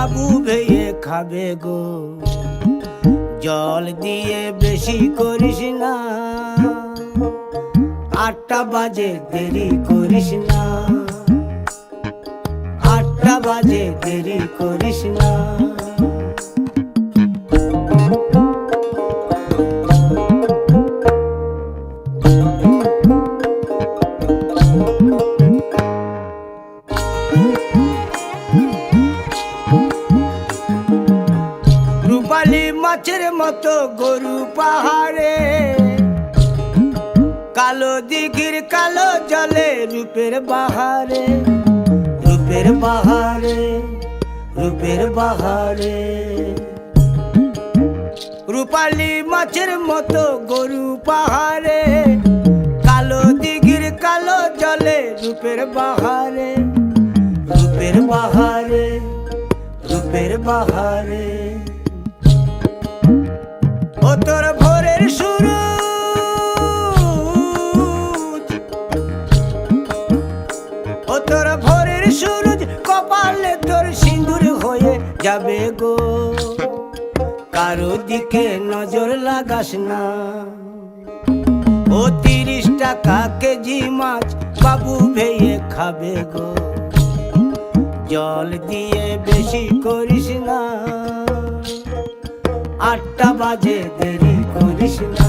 বাবু ভেয়ে খাবে গো। জল দিয়ে বেশি করিস না, 8টা বাজে দেরি করিস না, 8টা বাজে দেরি করিস না। রূপালী মাছের মতো গরু পাহাড়ে, কালো দিঘির কালো জলে রূপের বাহারে, রূপের বাহারে, রূপের বাহারে। রূপালী মাছের মতো গরু পাহাড়ে, কালো দিঘির কালো জলে রূপের বাহারে, রূপের বাহারে, রূপের বাহারে। ও তোর ভোরের সূরজ, ও তোর ভোরের সূরজ, কপালে তোর সিঁদুর হয়ে যাবে গো। কারো দিকে নজর লাগাস না, ও 30 টাকা কেজি মাছ বাবু ভেয়ে খাবে গো। জল দিয়ে বেশি করিস না, 8টা বাজে দেরি করিস না।